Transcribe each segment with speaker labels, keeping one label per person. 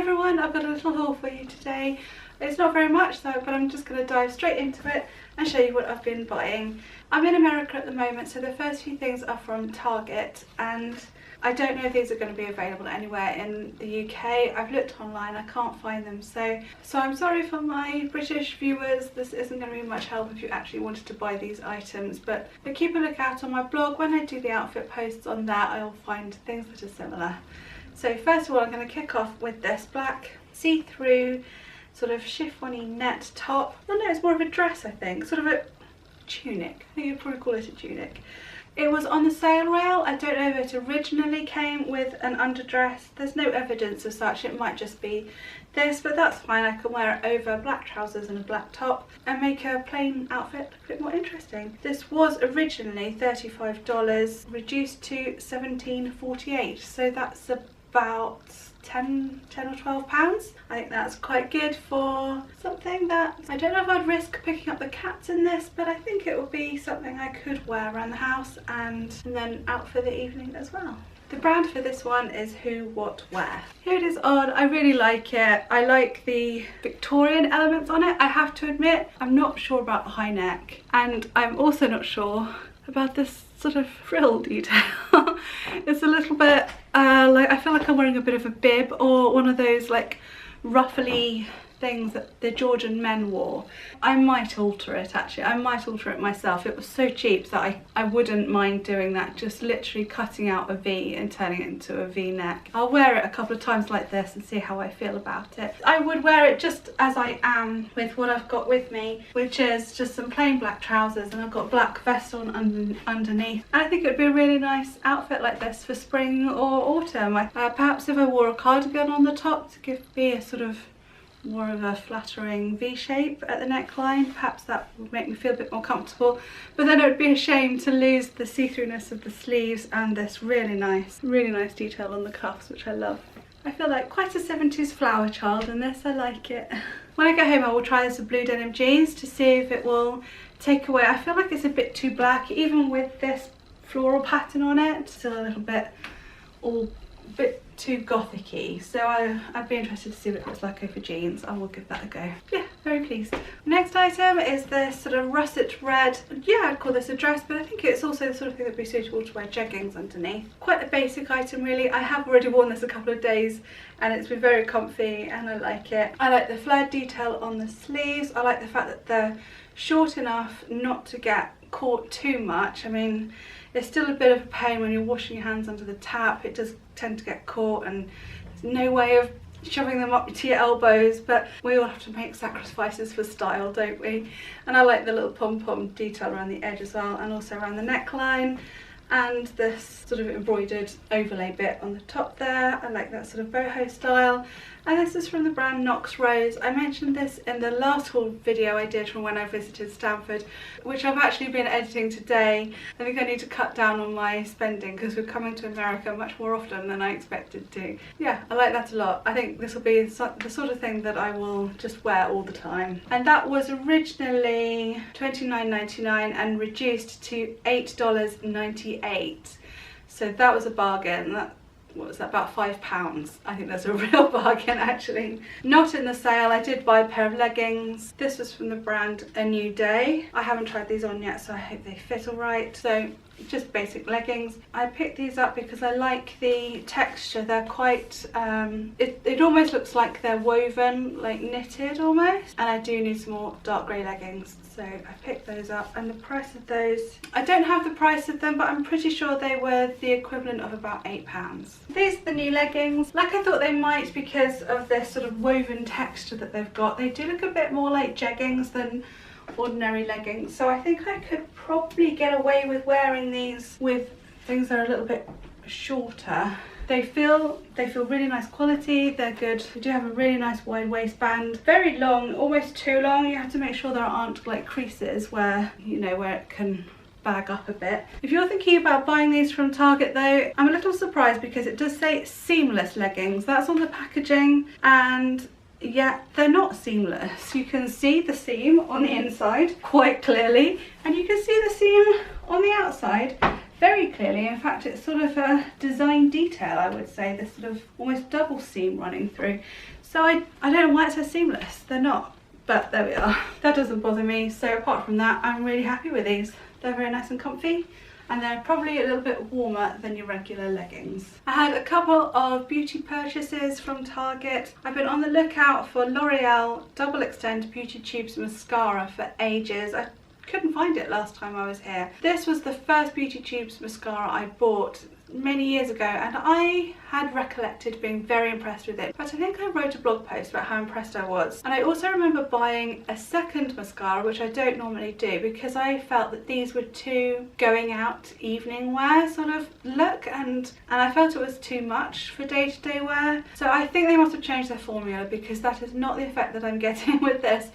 Speaker 1: everyone, I've got a little haul for you today. It's not very much though, but I'm just going to dive straight into it and show you what I've been buying. I'm in America at the moment, so the first few things are from Target, and I don't know if these are going to be available anywhere in the UK. I've looked online, I can't find them, so I'm sorry for my British viewers. This isn't going to be much help if you actually wanted to buy these items, but keep a lookout on my blog. When I do the outfit posts on there, I'll find things that are similar. So first of all, I'm going to kick off with this black see-through sort of chiffony net top. Oh no, it's more of a dress, I think, sort of a tunic. I think you'd probably call it a tunic. It was on the sale rail. I don't know if it originally came with an underdress. There's no evidence of such. It might just be this, but that's fine. I can wear it over black trousers and a black top and make a plain outfit look a bit more interesting. This was originally $35, reduced to $17.48, so that's about 10 or 12 pounds. I think that's quite good for something that I don't know if I'd risk picking up the cats in this, but I think it would be something I could wear around the house and then out for the evening as well. The brand for this one is Who What Wear. Here it is on. I really like it. I like the Victorian elements on it. I have to admit, I'm not sure about the high neck, and I'm also not sure about this sort of frill detail. It's a little bit like, I feel like I'm wearing a bit of a bib or one of those like ruffly things that the Georgian men wore. I might alter it actually. I might alter it myself. It was so cheap that I wouldn't mind doing that, just literally cutting out a V and turning it into a V neck. I'll wear it a couple of times like this and see how I feel about it. I would wear it just as I am with what I've got with me, which is just some plain black trousers, and I've got a black vest on underneath. And I think it would be a really nice outfit like this for spring or autumn. Perhaps if I wore a cardigan on the top to give me a sort of more of a flattering V shape at the neckline, perhaps that would make me feel a bit more comfortable. But then it would be a shame to lose the see-throughness of the sleeves and this really nice detail on the cuffs, which I love. I feel like quite a 70s flower child in this. I like it. When I go home, I will try this with blue denim jeans to see if it will take away. I feel like it's a bit too black, even with this floral pattern on it. Still a little bit too gothic-y, so I'd be interested to see what it looks like over jeans. I will give that a go. Yeah, very pleased. Next item is this sort of russet red, yeah, I'd call this a dress, but I think it's also the sort of thing that'd be suitable to wear jeggings underneath. Quite a basic item really. I have already worn this a couple of days and it's been very comfy and I like it. I like the flared detail on the sleeves. I like the fact that they're short enough not to get caught too much. I mean, it's still a bit of a pain when you're washing your hands under the tap. It does tend to get caught and there's no way of shoving them up to your elbows, but we all have to make sacrifices for style, don't we? And I like the little pom-pom detail around the edge as well, and also around the neckline, and this sort of embroidered overlay bit on the top there. I like that sort of boho style. And this is from the brand NYX Rose. I mentioned this in the last haul video I did from when I visited Stanford, which I've actually been editing today. I think I need to cut down on my spending because we're coming to America much more often than I expected to. Yeah, I like that a lot. I think this will be the sort of thing that I will just wear all the time. And that was originally $29.99 and reduced to $8.98. So that was a bargain. What was that, about £5? I think that's a real bargain actually. Not in the sale. I did buy a pair of leggings. This was from the brand A New Day. I haven't tried these on yet, so I hope they fit all right. So just basic leggings. I picked these up because I like the texture. They're quite it almost looks like they're woven, like knitted almost, and I do need some more dark grey leggings, so I picked those up. And the price of those, I don't have the price of them, but I'm pretty sure they were the equivalent of about £8. These are the new leggings. Like I thought they might, because of this sort of woven texture that they've got. They do look a bit more like jeggings than ordinary leggings, so I think I could probably get away with wearing these with things that are a little bit shorter. They feel really nice quality. They're good. They do have a really nice wide waistband. Very long, almost too long. You have to make sure there aren't like creases where, you know, where it can bag up a bit. If you're thinking about buying these from Target though, I'm a little surprised because it does say seamless leggings. That's on the packaging, and yeah, they're not seamless. You can see the seam on the inside quite clearly, and you can see the seam on the outside very clearly. In fact, it's sort of a design detail, I would say, this sort of almost double seam running through. So I don't know why it's so seamless. They're not, but there we are. That doesn't bother me. So apart from that, I'm really happy with these. They're very nice and comfy, and they're probably a little bit warmer than your regular leggings. I had a couple of beauty purchases from Target. I've been on the lookout for L'Oreal Double Extend Beauty Tubes Mascara for ages. I couldn't find it last time I was here. This was the first Beauty Tubes mascara I bought many years ago, and I had recollected being very impressed with it. But I think I wrote a blog post about how impressed I was. And I also remember buying a second mascara, which I don't normally do, because I felt that these were too going out evening wear sort of look, and I felt it was too much for day-to-day wear. So I think they must have changed their formula, because that is not the effect that I'm getting with this.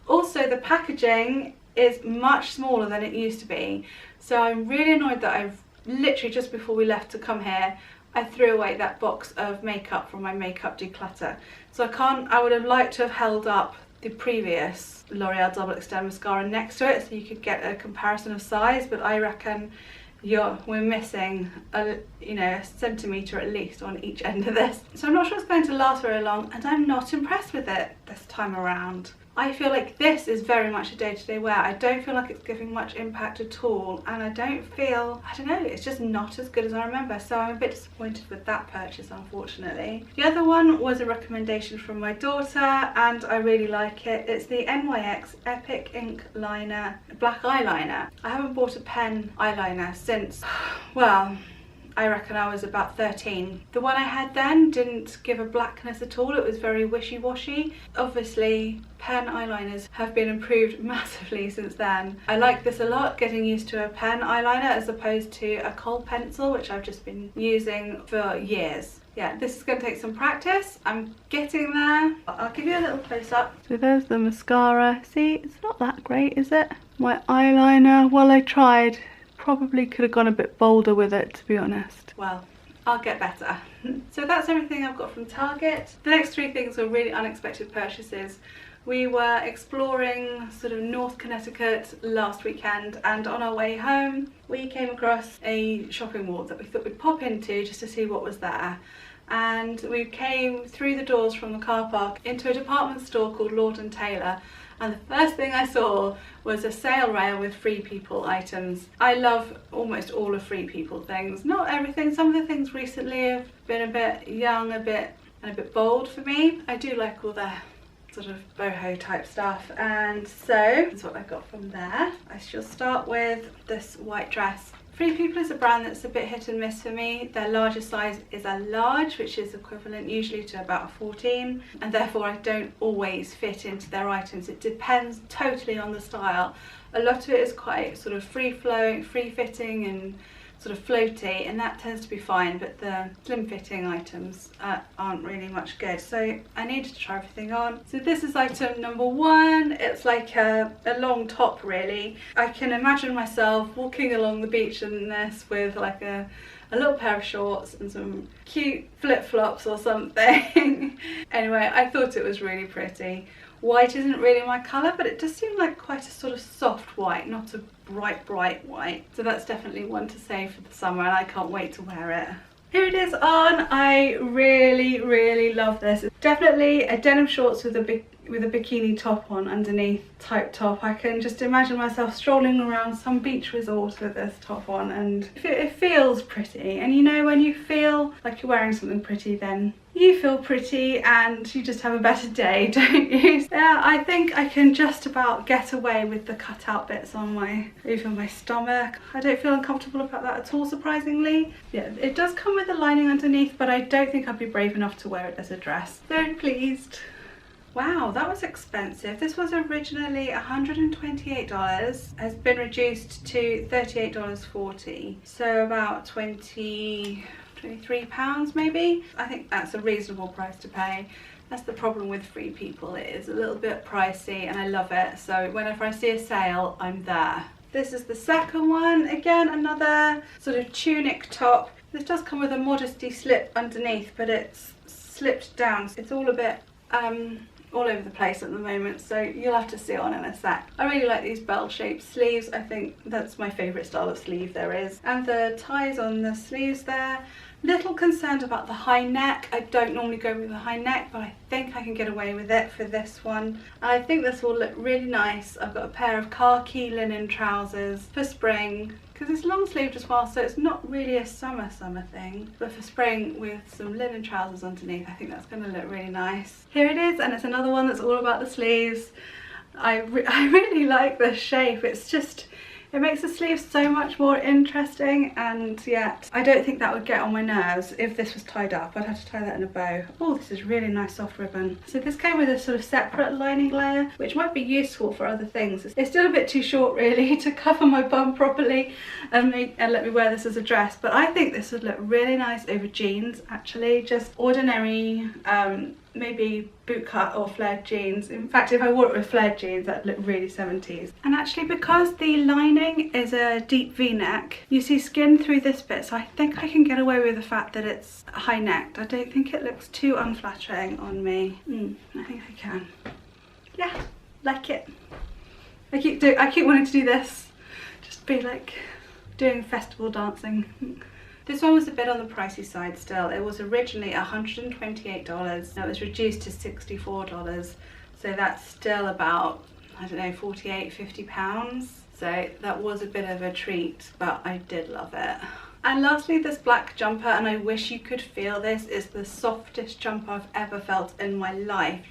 Speaker 1: Also, the packaging is much smaller than it used to be, so I'm really annoyed that I've literally, just before we left to come here, I threw away that box of makeup from my makeup declutter. So I would have liked to have held up the previous L'Oreal Double Extend mascara next to it so you could get a comparison of size, but I reckon we're missing a centimetre at least on each end of this. So I'm not sure it's going to last very long, and I'm not impressed with it this time around. I feel like this is very much a day-to-day wear. I don't feel like it's giving much impact at all, and I don't know, it's just not as good as I remember, so I'm a bit disappointed with that purchase, unfortunately. The other one was a recommendation from my daughter, and I really like it. It's the NYX Epic Ink Liner Black Eyeliner. I haven't bought a pen eyeliner since, well, I reckon I was about 13. The one I had then didn't give a blackness at all. It was very wishy-washy. Obviously, pen eyeliners have been improved massively since then. I like this a lot, getting used to a pen eyeliner as opposed to a kohl pencil, which I've just been using for years. Yeah, this is going to take some practice. I'm getting there. I'll give you a little close-up. So there's the mascara. See, it's not that great, is it? My eyeliner, well, I tried. Probably could have gone a bit bolder with it, to be honest. Well, I'll get better. So that's everything I've got from Target. The next three things were really unexpected purchases. We were exploring sort of North Connecticut last weekend, and on our way home we came across a shopping mall that we thought we'd pop into just to see what was there. And we came through the doors from the car park into a department store called Lord & Taylor, and the first thing I saw was a sale rail with Free People items. I love almost all of Free People things. Not everything, some of the things recently have been a bit young, a bit bold for me. I do like all their sort of boho type stuff, and so that's what I got from there. I shall start with this white dress. Free People is a brand that's a bit hit and miss for me. Their largest size is a large, which is equivalent usually to about a 14, and therefore I don't always fit into their items. It depends totally on the style. A lot of it is quite sort of free-flowing, free-fitting and sort of floaty, and that tends to be fine, but the slim-fitting items aren't really much good. So I needed to try everything on. So this is item number one. It's like a long top, really. I can imagine myself walking along the beach in this with like a little pair of shorts and some cute flip-flops or something. Anyway, I thought it was really pretty. White isn't really my colour, but it does seem like quite a sort of soft white, not a bright white. So that's definitely one to save for the summer, and I can't wait to wear it. Here it is on. I really love this. It's definitely a denim shorts with a bikini top on underneath type top. I can just imagine myself strolling around some beach resort with this top on, and it feels pretty. And you know, when you feel like you're wearing something pretty, then you feel pretty and you just have a better day, don't you? Yeah, I think I can just about get away with the cutout bits on over my stomach. I don't feel uncomfortable about that at all, surprisingly. Yeah, it does come with a lining underneath, but I don't think I'd be brave enough to wear it as a dress. Very pleased. Wow, that was expensive. This was originally $128, has been reduced to $38.40, so about £23 maybe. I think that's a reasonable price to pay. That's the problem with Free People, it is a little bit pricey and I love it, so whenever I see a sale, I'm there. This is the second one. Again, another sort of tunic top. This does come with a modesty slip underneath, but it's slipped down, so it's all a bit all over the place at the moment, so you'll have to see it on in a sec. I really like these bell-shaped sleeves. I think that's my favourite style of sleeve there is. And the ties on the sleeves there. Little concerned about the high neck. I don't normally go with a high neck, but I think I can get away with it for this one. And I think this will look really nice. I've got a pair of khaki linen trousers for spring, because it's long sleeved as well, so it's not really a summer thing. But for spring, with some linen trousers underneath, I think that's going to look really nice. Here it is, and it's another one that's all about the sleeves. I really like this shape. It's just, it makes the sleeves so much more interesting, and yet I don't think that would get on my nerves if this was tied up. I'd have to tie that in a bow. Oh, this is really nice soft ribbon. So this came with a sort of separate lining layer, which might be useful for other things. It's still a bit too short really to cover my bum properly and let me wear this as a dress, but I think this would look really nice over jeans actually. Just ordinary maybe bootcut or flared jeans. In fact, if I wore it with flared jeans, that'd look really 70s. And actually, because the lining is a deep V-neck, you see skin through this bit, so I think I can get away with the fact that it's high-necked. I don't think it looks too unflattering on me. I think I can. Yeah, like it. I keep wanting to do this. Just be like doing festival dancing. This one was a bit on the pricey side still. It was originally $128. Now it was reduced to $64. So that's still about, I don't know, 48, 50 pounds. So that was a bit of a treat, but I did love it. And lastly, this black jumper, and I wish you could feel this, is the softest jumper I've ever felt in my life.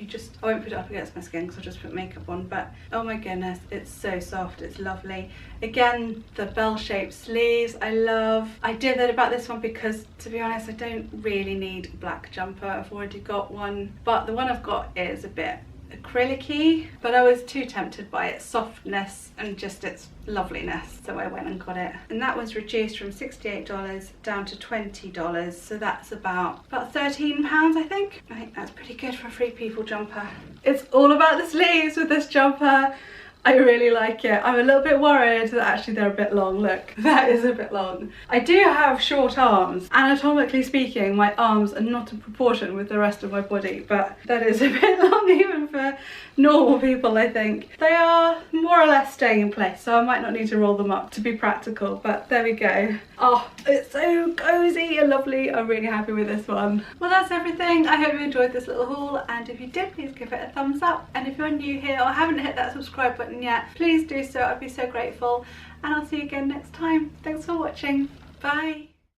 Speaker 1: I won't put it up against my skin because I'll just put makeup on, but oh my goodness, it's so soft, it's lovely. Again, the bell-shaped sleeves, I love. I did that about this one because, to be honest, I don't really need a black jumper. I've already got one, but the one I've got is a bit acrylic-y, but I was too tempted by its softness and just its loveliness, so I went and got it. And that was reduced from $68 down to $20, so that's about £13, I think. I think that's pretty good for a Free People jumper. It's all about the sleeves with this jumper. I really like it. I'm a little bit worried that actually they're a bit long. Look, that is a bit long. I do have short arms. Anatomically speaking, my arms are not in proportion with the rest of my body, but that is a bit long even for normal people, I think. They are more or less staying in place, so I might not need to roll them up to be practical, but there we go. Oh, it's so cozy and lovely. I'm really happy with this one. Well, that's everything. I hope you enjoyed this little haul, and if you did, please give it a thumbs up. And if you're new here or haven't hit that subscribe button yet, please do so. I'd be so grateful, and I'll see you again next time. Thanks for watching. Bye.